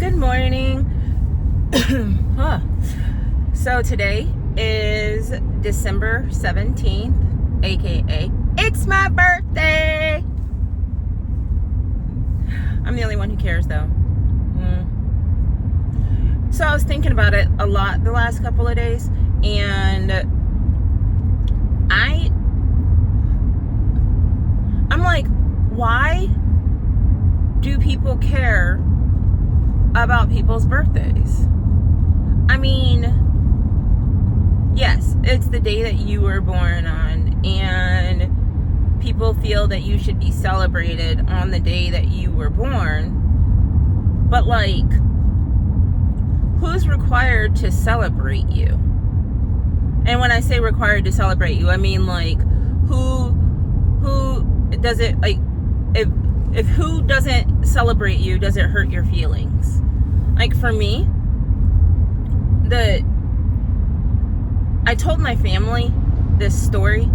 Good morning. Huh. So today is December 17th, aka it's my birthday. I'm the only one who cares though. So I was thinking about it a lot the last couple of days, and I'm like, why do people care about people's birthdays? I mean, yes, it's the day that you were born on, and people feel that you should be celebrated on the day that you were born. But like, who's required to celebrate you? And when I say required to celebrate you, I mean like, who does it, like, if who doesn't celebrate you, does it hurt your feelings? Like for me, I told my family this story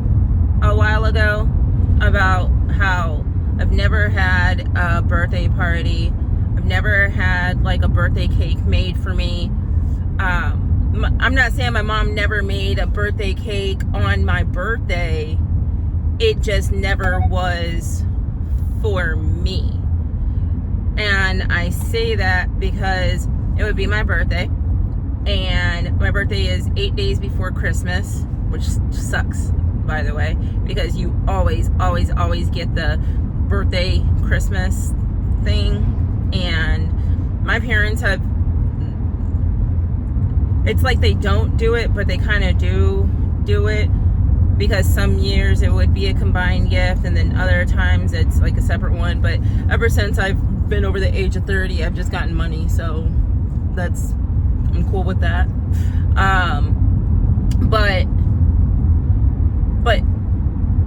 a while ago about how I've never had a birthday party. I've never had like a birthday cake made for me. I'm not saying my mom never made a birthday cake on my birthday. It just never was for me. And I say that because it would be my birthday, and my birthday is 8 days before Christmas, which sucks, by the way, because you always get the birthday Christmas thing. And my parents have, it's like they don't do it, but they kind of do it, because some years it would be a combined gift, and then other times it's like a separate one. But ever since I've been over the age of 30, I've just gotten money, so I'm cool with that. But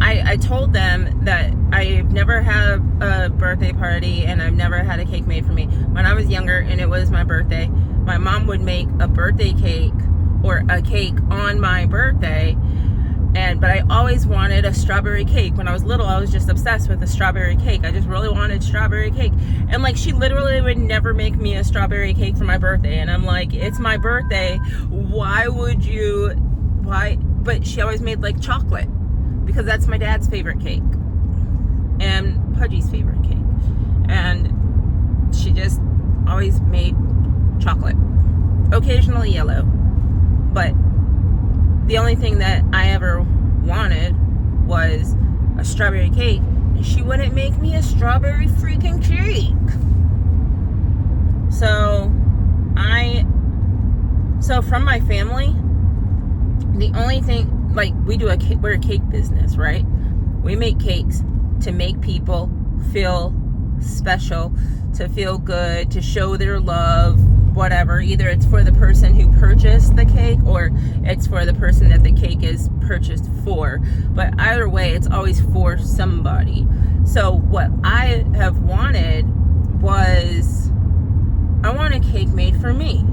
I told them that I've never had a birthday party, and I've never had a cake made for me. When I was younger and it was my birthday, my mom would make a birthday cake or a cake on my birthday. But I always wanted a strawberry cake. When I was little, I was just obsessed with a strawberry cake. I just really wanted strawberry cake. And like, she literally would never make me a strawberry cake for my birthday. And I'm like, it's my birthday. Why? But she always made like chocolate, because that's my dad's favorite cake and Pudgy's favorite cake. And she just always made chocolate, occasionally yellow. But the only thing that I ever wanted was a strawberry cake, and she wouldn't make me a strawberry freaking cake. So from my family, the only thing, like, we're a cake business, right? We make cakes to make people feel special, to feel good, to show their love, whatever. Either it's for the person who purchased the cake, or it's for the person that the cake is purchased for. But either way, it's always for somebody. So what I have wanted was, I want a cake made for me.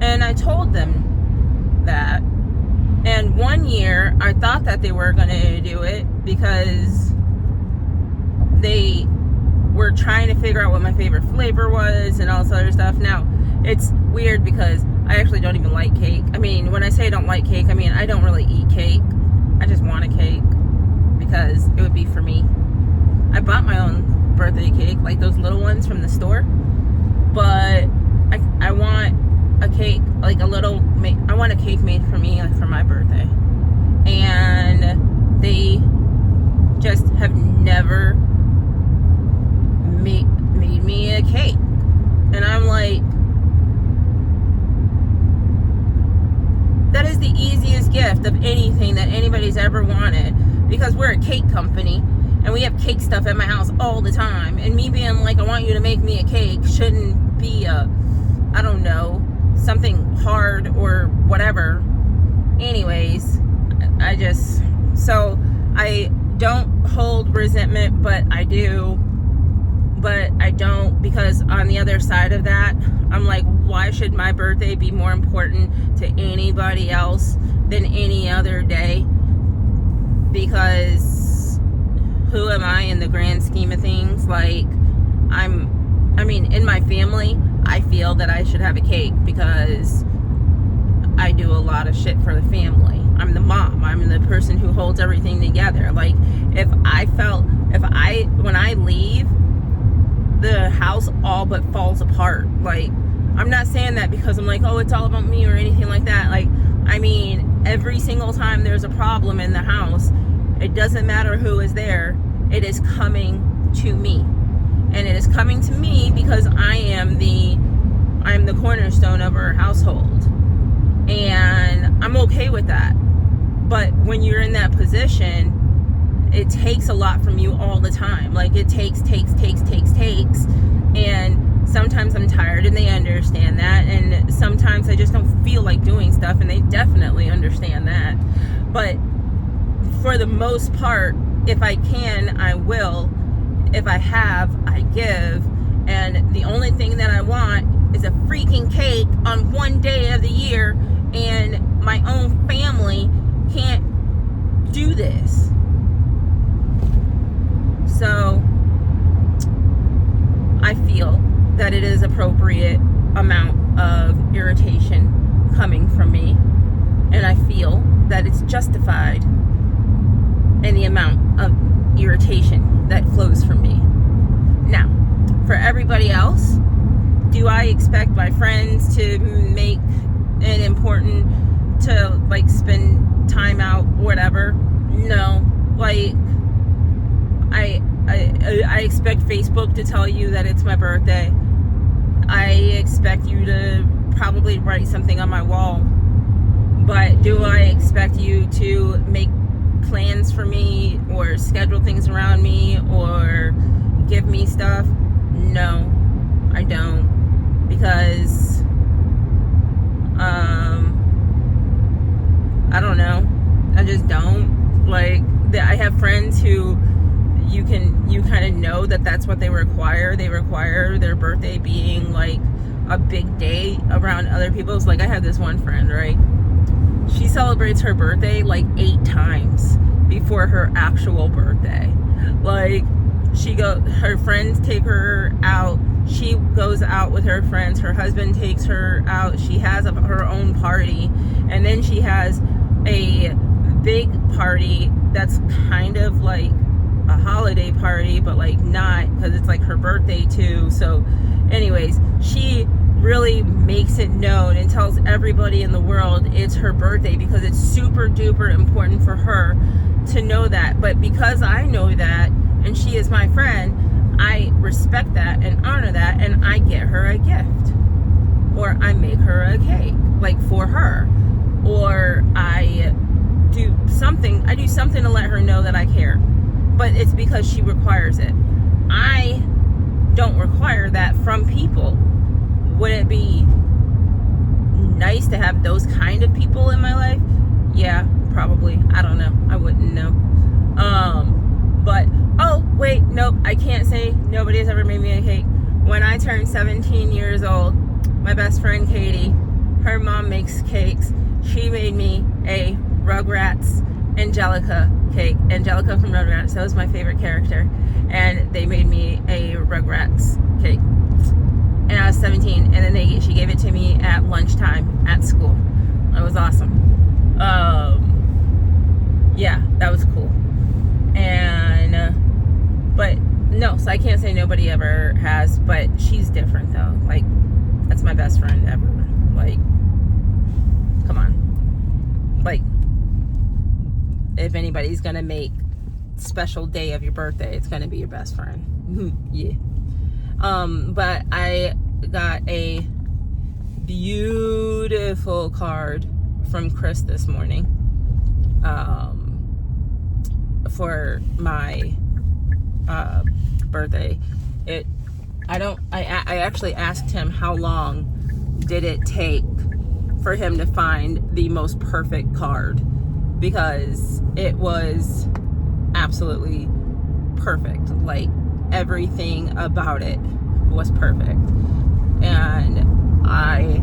And I told them that. And one year, I thought that they were going to do it, because they were trying to figure out what my favorite flavor was and all this other stuff. Now, it's weird because I actually don't even like cake. I mean, when I say I don't like cake, I mean I don't really eat cake. I just want a cake because it would be for me. I bought my own birthday cake, like those little ones from the store. But I want a cake, like I want a cake made for me, like for my birthday. And they just have never made me a cake. And I'm like, that is the easiest gift of anything that anybody's ever wanted, because we're a cake company and we have cake stuff at my house all the time. And me being like, I want you to make me a cake, shouldn't be I don't know, something hard or whatever. Anyways, I don't hold resentment, but I do. But I don't, because on the other side of that, I'm like, why should my birthday be more important to anybody else than any other day? Because who am I in the grand scheme of things? Like, I'm I mean, in my family, I feel that I should have a cake because I do a lot of shit for the family. I'm the mom. I'm the person who holds everything together. Like, when I leave, the house all but falls apart. Like, I'm not saying that because I'm like, oh, it's all about me or anything like that. Like, I mean, every single time there's a problem in the house, it doesn't matter who is there, it is coming to me. And it is coming to me because I'm the cornerstone of our household. And I'm okay with that. But when you're in that position, it takes a lot from you all the time. Like, it takes. And sometimes I'm tired and they understand that. And sometimes I just don't feel like doing stuff and they definitely understand that. But for the most part, if I can, I will. If I have, I give. And the only thing that I want is a freaking cake on one day of the year, and my own family can't do this. So I feel that it is appropriate amount of irritation coming from me, and I feel that it's justified in the amount of irritation that flows from me. Now, for everybody else, do I expect my friends to make it important to, like, spend time out, whatever? No. Like, I expect Facebook to tell you that it's my birthday. I expect you to probably write something on my wall. But do I expect you to make plans for me or schedule things around me or give me stuff? No, I don't. Because I don't know. I just don't. Like, I have friends who you kind of know that that's what they require. They require their birthday being like a big day around other people's. Like, I have this one friend, right? She celebrates her birthday like 8 times before her actual birthday. Like, her friends take her out. She goes out with her friends. Her husband takes her out. She has her own party. And then she has a big party that's kind of like a holiday party, but like not, because it's like her birthday too. So anyways, she really makes it known and tells everybody in the world it's her birthday because it's super duper important for her to know that. But because I know that and she is my friend, I respect that and honor that, and I get her a gift, or I make her a cake like for her, or I do something to let her know that I care. But it's because she requires it. I don't require that from people. Would it be nice to have those kind of people in my life? Yeah, probably. I don't know. I wouldn't know. But, oh, wait, nope. I can't say nobody has ever made me a cake. When I turned 17 years old, my best friend Katie, her mom makes cakes. She made me a Rugrats Angelica cake. Angelica from Rugrats. That was my favorite character. And they made me a Rugrats cake. And I was 17, and then she gave it to me at lunchtime at school. It was awesome. Yeah, that was cool. And but no, so I can't say nobody ever has, but she's different though. Like, that's my best friend ever. Like, come on. Like, if anybody's gonna make special day of your birthday, it's gonna be your best friend. Yeah. But I got a beautiful card from Chris this morning for my birthday. I actually asked him how long did it take for him to find the most perfect card, because it was absolutely perfect. Like, everything about it was perfect. And I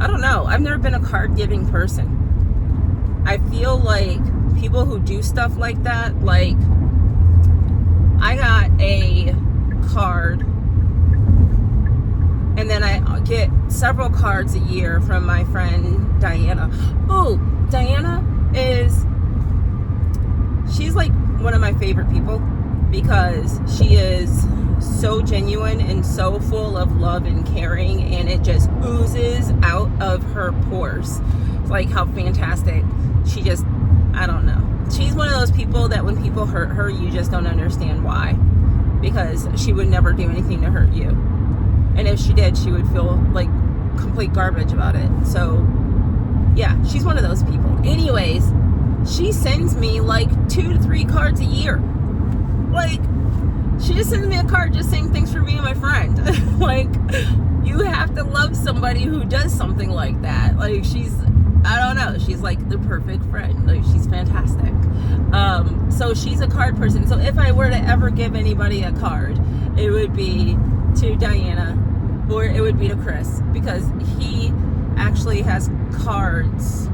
don't know, I've never been a card giving person. I feel like people who do stuff like that, like, I got a card get several cards a year from my friend Diana. Oh, Diana she's like one of my favorite people because she is so genuine and so full of love and caring, and it just oozes out of her pores. Like how fantastic she just, I don't know. She's one of those people that when people hurt her, you just don't understand why, because she would never do anything to hurt you. And if she did, she would feel like complete garbage about it. So yeah, she's one of those people. Anyways, she sends me like 2 to 3 cards a year. Like, she just sends me a card just saying thanks for being my friend. Like, you have to love somebody who does something like that. Like, I don't know, she's like the perfect friend. Like, she's fantastic. So she's a card person. So if I were to ever give anybody a card, it would be to Diana, or it would be to Chris, because he actually has cards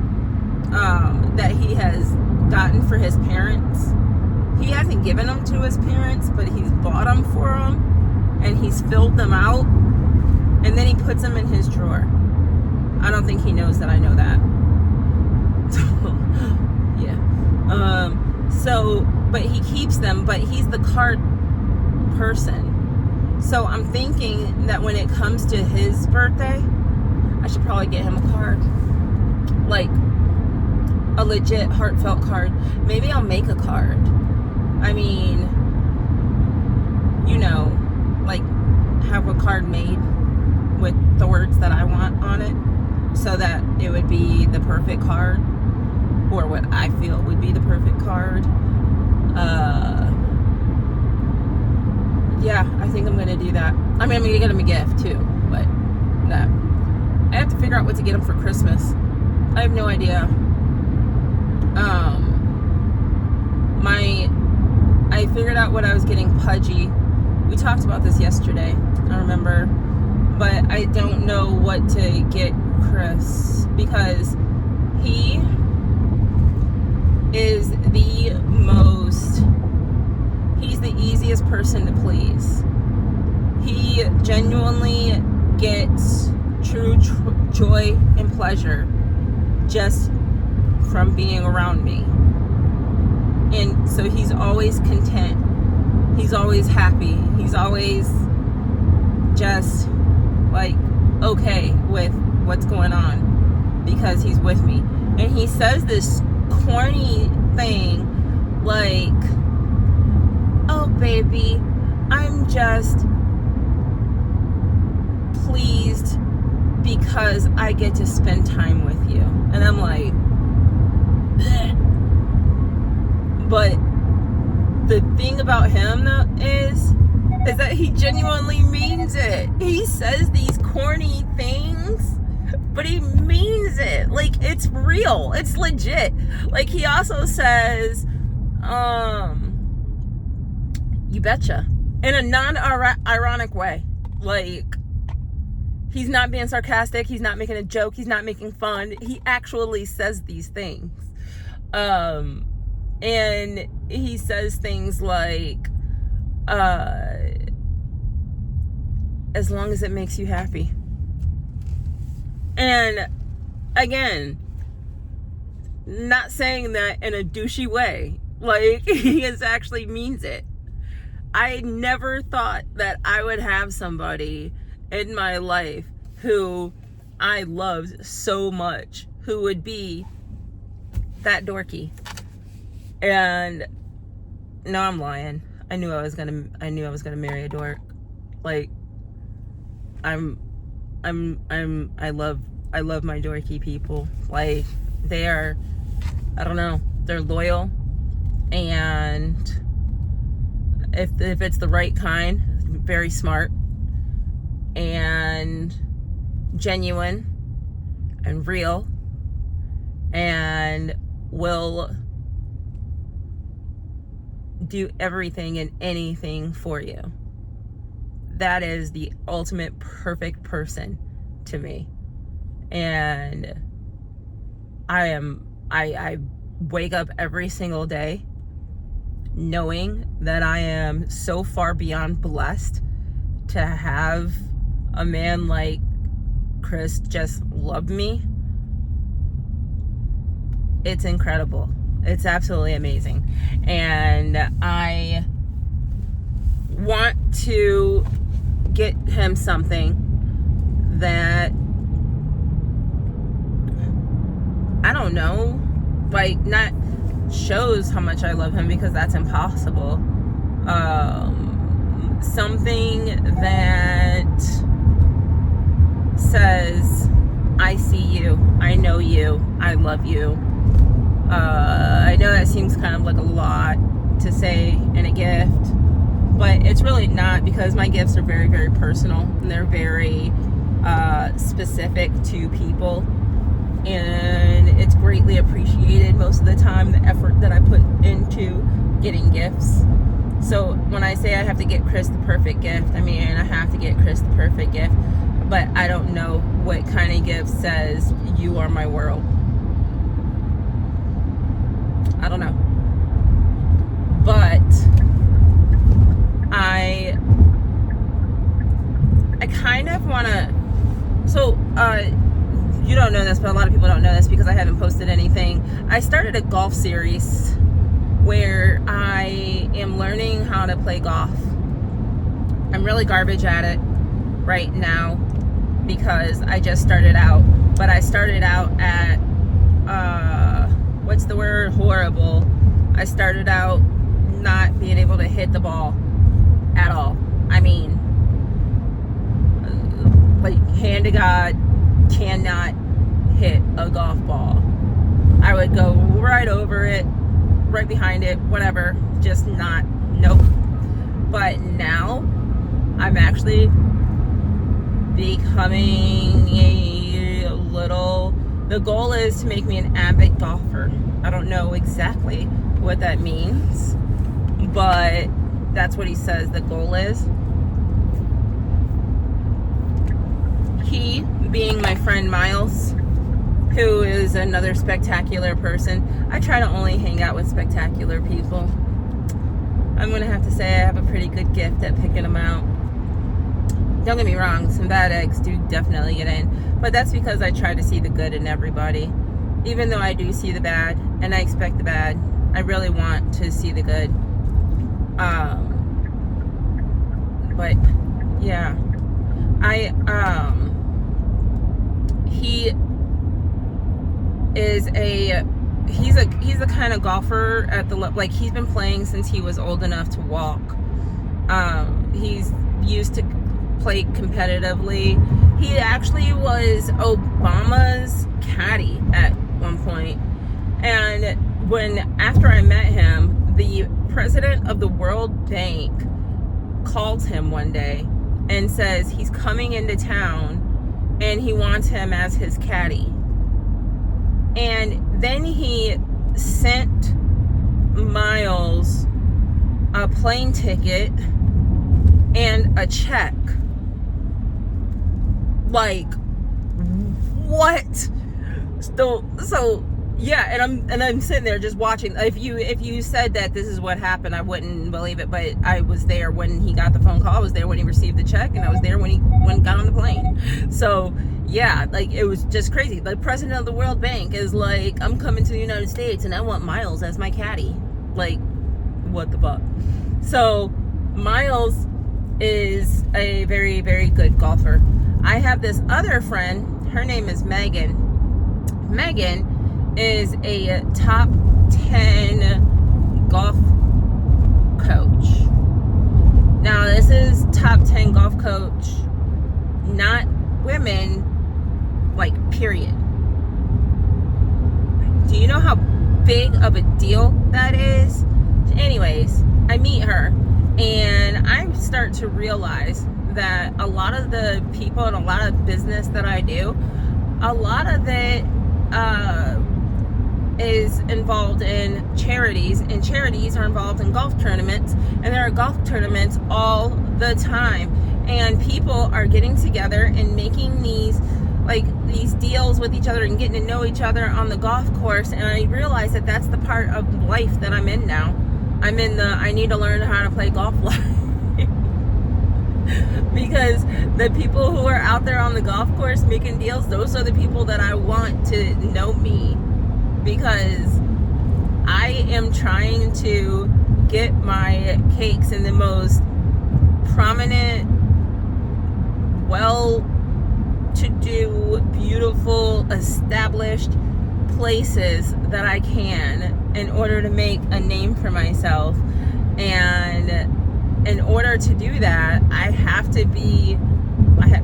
that he has gotten for his parents. He hasn't given them to his parents, but he's bought them for them, and he's filled them out, and then he puts them in his drawer. I don't think he knows that I know that. Yeah. But he keeps them, but he's the card person. So I'm thinking that when it comes to his birthday, I should probably get him a card. Like, a legit heartfelt card. Maybe I'll make a card. I mean, you know, like, have a card made with the words that I want on it, so that it would be the perfect card, or what I feel would be the perfect card. Yeah, I think I'm gonna do that. I mean, I'm gonna get him a gift too, but that I have to figure out what to get him for Christmas. I have no idea. I figured out what I was getting Pudgy. We talked about this yesterday, I remember, but I don't know what to get Chris, because he is he's the easiest person to please. He genuinely gets true joy and pleasure just from being around me. And so he's always content. He's always happy. He's always just like okay with what's going on because he's with me. And he says this corny thing like, oh baby, I'm just pleased because I get to spend time with you. And I'm like, bleh. But the thing about him though is that he genuinely means it. He says these corny things, but he means it. Like, it's real. It's legit. Like, he also says, you betcha. In a non-ironic way. Like, he's not being sarcastic. He's not making a joke. He's not making fun. He actually says these things. And he says things like, as long as it makes you happy. And again, not saying that in a douchey way. Like, he actually means it. I never thought that I would have somebody in my life who I loved so much, who would be that dorky. And no, I'm lying. I knew I was gonna marry a dork. Like, I love my dorky people. Like, they are, I don't know, they're loyal, and if it's the right kind, very smart and genuine and real, and will do everything and anything for you. That is the ultimate perfect person to me. And I wake up every single day knowing that I am so far beyond blessed to have a man like Chris just loved me, it's incredible. It's absolutely amazing. And I want to get him something that, I don't know, like, not shows how much I love him, because that's impossible. Something that says, I see you, I know you, I love you. I know that seems kind of like a lot to say in a gift, but it's really not, because my gifts are very, very personal, and they're very specific to people, and it's greatly appreciated most of the time, the effort that I put into getting gifts. So when I say I have to get Chris the perfect gift, I mean I have to get Chris the perfect gift, but I don't know what kind of gift says you are my world. I don't know. But I kind of want to, so you don't know this, but a lot of people don't know this because I haven't posted anything. I started a golf series where I am learning how to play golf. I'm really garbage at it right now because I just started out, but I started out at what's the word? Horrible. I started out not being able to hit the ball at all. I mean, like, hand to God, cannot hit a golf ball. I would go right over it, right behind it, whatever, just not, nope. But now I'm actually becoming a little, the goal is to make me an avid golfer. I don't know exactly what that means, but that's what he says the goal is. He, being my friend Miles, who is another spectacular person. I try to only hang out with spectacular people. I'm gonna have to say I have a pretty good gift at picking them out. Don't get me wrong, some bad eggs do definitely get in, but that's because I try to see the good in everybody. Even though I do see the bad, and I expect the bad, I really want to see the good. But yeah, he is he's the kind of golfer at the, like, he's been playing since he was old enough to walk. He's used to play competitively. He actually was Obama's caddy at one point. And after I met him, the president of the World Bank calls him one day and says he's coming into town and he wants him as his caddy. And then he sent Miles a plane ticket and a check. Like, what? So yeah, and I'm sitting there just watching. If you said that this is what happened, I wouldn't believe it, but I was there when he got the phone call. I was there when he received the check, and I was there when he got on the plane. So yeah, like, it was just crazy. The president of the World Bank is like, I'm coming to the United States and I want Miles as my caddy. Like, what the fuck? So Miles is a very, very good golfer. I have this other friend, her name is Megan. Megan is a top 10 golf coach. Now, this is top 10 golf coach, not women, like, period. Do you know how big of a deal that is? Anyways, I meet her and I start to realize that a lot of the people and a lot of business that I do, a lot of it is involved in charities, and charities are involved in golf tournaments, and there are golf tournaments all the time, and people are getting together and making these deals with each other and getting to know each other on the golf course. And I realize that that's the part of life that I'm in now. I'm in the I need to learn how to play golf life. Because the people who are out there on the golf course making deals, those are the people that I want to know me, because I am trying to get my cakes in the most prominent, well-to-do, beautiful, established places that I can in order to make a name for myself. And in order to do that,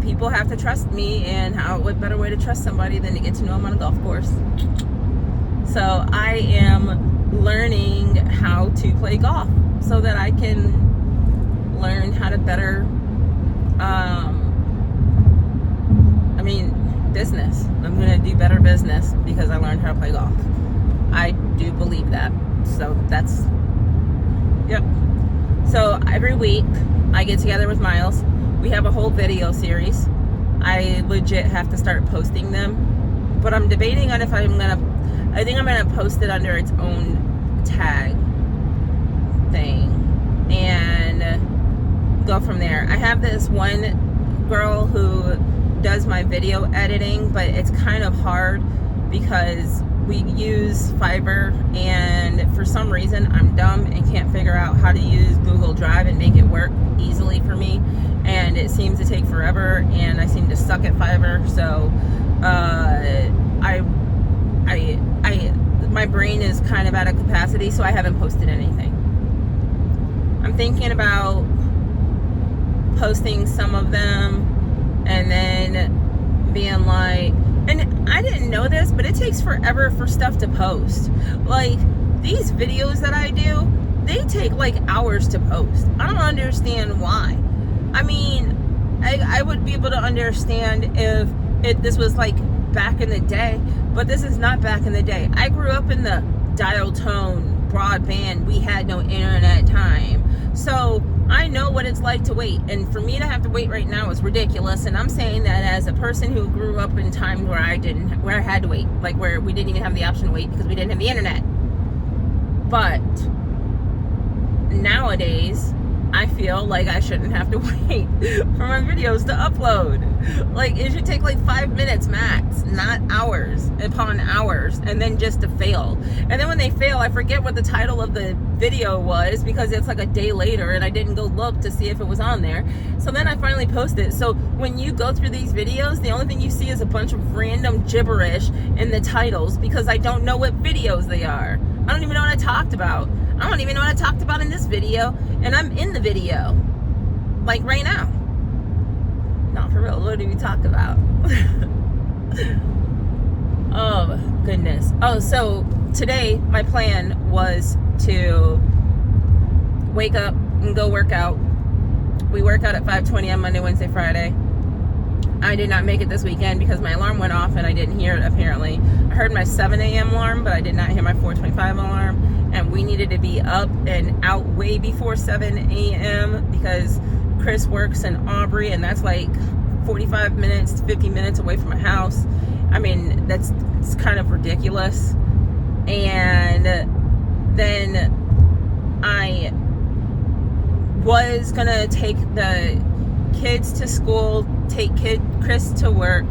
people have to trust me, and what better way to trust somebody than to get to know them on a golf course? So I am learning how to play golf so that I can learn how to better, business. I'm going to do better business because I learned how to play golf. I do believe that. So that's, yep. So every week I get together with Miles. We have a whole video series. I legit have to start posting them, but I'm debating on if I think I'm gonna post it under its own tag thing and go from there. I have this one girl who does my video editing, but it's kind of hard because we use Fiverr, and for some reason I'm dumb and can't figure out how to use Google Drive and make it work easily for me, and it seems to take forever, and I seem to suck at Fiverr. So my brain is kind of at a capacity, so I haven't posted anything. I'm thinking about posting some of them and then being like, and I didn't know this, but it takes forever for stuff to post. Like, these videos that I do, they take like hours to post. I don't understand why. I mean, I would be able to understand if this was like back in the day, but this is not back in the day. I grew up in the dial tone broadband. We had no internet time. So I know what it's like to wait, and for me to have to wait right now is ridiculous. And I'm saying that as a person who grew up in times where I had to wait, like where we didn't even have the option to wait because we didn't have the internet. But nowadays, I feel like I shouldn't have to wait for my videos to upload. Like, it should take like 5 minutes max, not hours upon hours, and then just to fail. And then when they fail, I forget what the title of the video was because it's like a day later and I didn't go look to see if it was on there. So then I finally posted it. So when you go through these videos, the only thing you see is a bunch of random gibberish in the titles because I don't know what videos they are. I don't even know what I talked about. I don't even know what I talked about in this video, and I'm in the video, like right now. Not for real, what did we talk about? Oh, goodness. Oh, so today my plan was to wake up and go work out. We work out at 5:20 on Monday, Wednesday, Friday. I did not make it this weekend because my alarm went off and I didn't hear it, apparently. I heard my 7 a.m. alarm, but I did not hear my 4:25 alarm. And we needed to be up and out way before 7 a.m. because Chris works in Aubrey, and that's like 45 minutes, 50 minutes away from my house. I mean, it's kind of ridiculous. And then I was gonna take the kids to school, take Chris to work,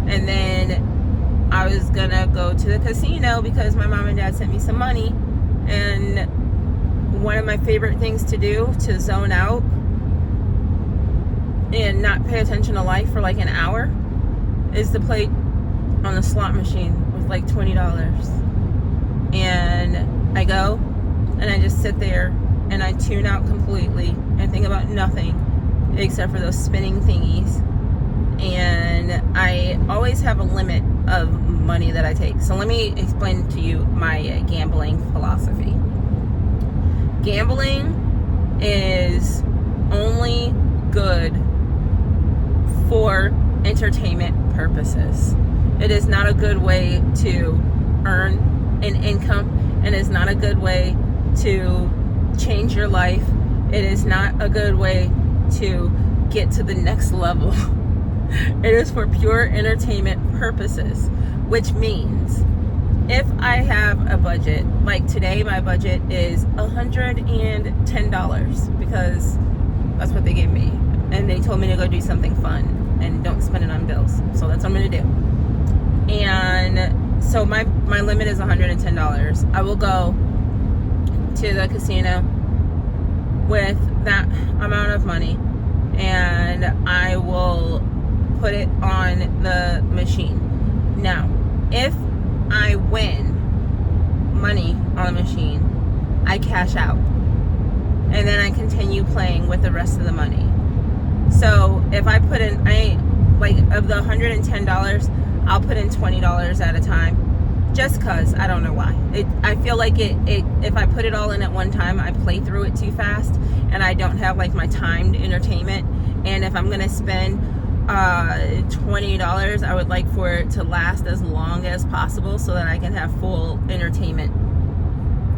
and then I was gonna go to the casino because my mom and dad sent me some money. And one of my favorite things to do to zone out and not pay attention to life for like an hour is to play on the slot machine with like $20. And I go and I just sit there and I tune out completely and think about nothing except for those spinning thingies. And I always have a limit of money that I take. So let me explain to you my gambling philosophy. Gambling is only good for entertainment purposes. It is not a good way to earn an income. It is not a good way to change your life. It is not a good way to get to the next level. It is for pure entertainment purposes, which means if I have a budget, like today my budget is $110 because that's what they gave me. and they told me to go do something fun and don't spend it on bills. So that's what I'm going to do. And so my limit is $110. I will go to the casino with that amount of money, and I will put it on the machine. Now, if I win money on the machine, I cash out, and then I continue playing with the rest of the money. So if I put in, of the $110, I'll put in $20 at a time, just cause I don't know why. I feel like if I put it all in at one time, I play through it too fast, and I don't have like my timed entertainment. And if I'm gonna spend $20, I would like for it to last as long as possible so that I can have full entertainment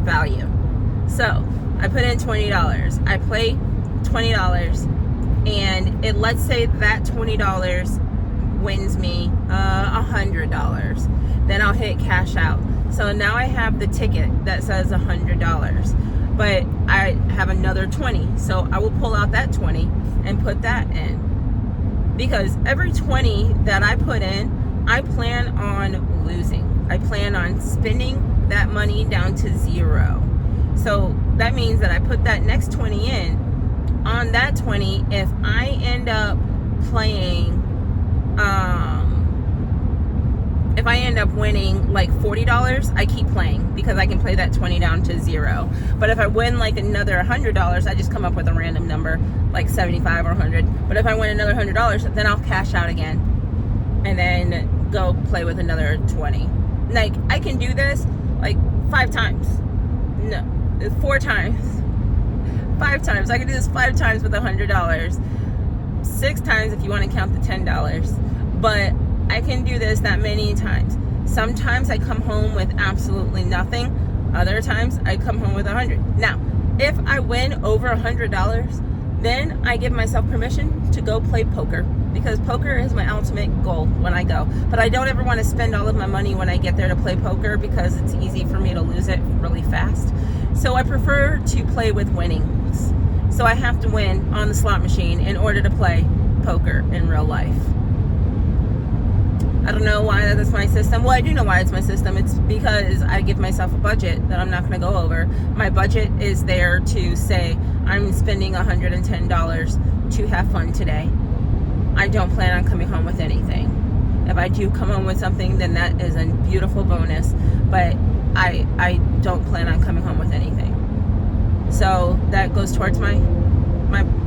value. So I put in $20. I play $20, and let's say that $20 wins me $100. Then I'll hit cash out. So now I have the ticket that says $100, but I have another 20. So I will pull out that 20 and put that in. Because every 20 that I put in, I plan on losing. I plan on spending that money down to zero. So that means that I put that next 20 in. On that 20, if I end up playing, if I end up winning like $40, I keep playing because I can play that 20 down to zero. But if I win like another $100, I just come up with a random number like 75 or 100. But if I win another $100, then I'll cash out again and then go play with another 20. Like, I can do this like 5 times. No, 4 times. 5 times. I can do this 5 times with $100. 6 times if you want to count the $10. But I can do this that many times. Sometimes I come home with absolutely nothing. Other times I come home with 100. Now, if I win over $100, then I give myself permission to go play poker, because poker is my ultimate goal when I go. But I don't ever want to spend all of my money when I get there to play poker, because it's easy for me to lose it really fast. So I prefer to play with winnings. So I have to win on the slot machine in order to play poker in real life. I don't know why that's my system. Well, I do know why it's my system. It's because I give myself a budget that I'm not going to go over. My budget is there to say I'm spending $110 to have fun today. I don't plan on coming home with anything. If I do come home with something, then that is a beautiful bonus. But I don't plan on coming home with anything. So that goes towards my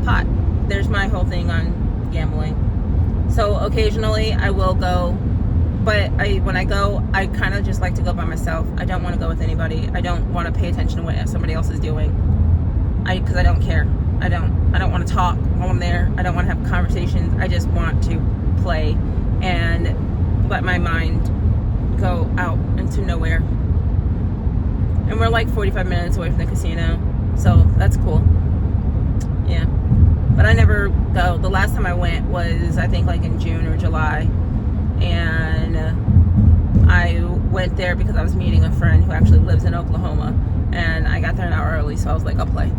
pot. There's my whole thing on gambling. So occasionally I will go, but when I go, I kind of just like to go by myself. I don't want to go with anybody. I don't want to pay attention to what somebody else is doing. Because I don't care. I don't want to talk while I'm there. I don't want to have conversations. I just want to play and let my mind go out into nowhere. And we're like 45 minutes away from the casino, so that's cool. Yeah. But I never go. The last time I went was, I think, like in June or July. And I went there because I was meeting a friend who actually lives in Oklahoma. And I got there an hour early, so I was like, I'll play.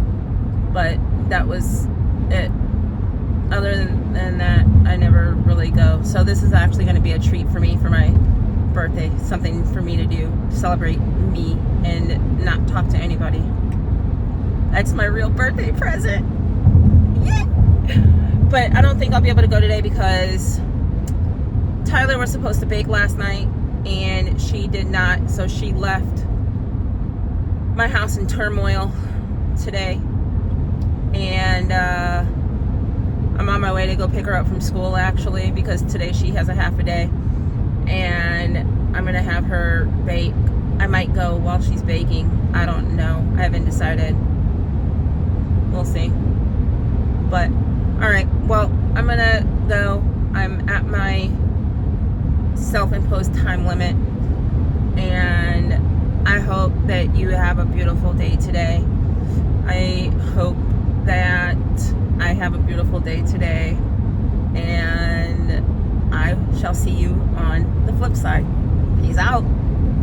But that was it. Other than that, I never really go. So this is actually going to be a treat for me for my birthday. Something for me to do. Celebrate me and not talk to anybody. That's my real birthday present. But I don't think I'll be able to go today because Tyler was supposed to bake last night and she did not, so she left my house in turmoil today. And I'm on my way to go pick her up from school, actually, because today she has a half a day. And I'm going to have her bake. I might go while she's baking. I don't know. I haven't decided. We'll see. But alright, well, I'm gonna go. I'm at my self-imposed time limit, and I hope that you have a beautiful day today. I hope that I have a beautiful day today, and I shall see you on the flip side. Peace out.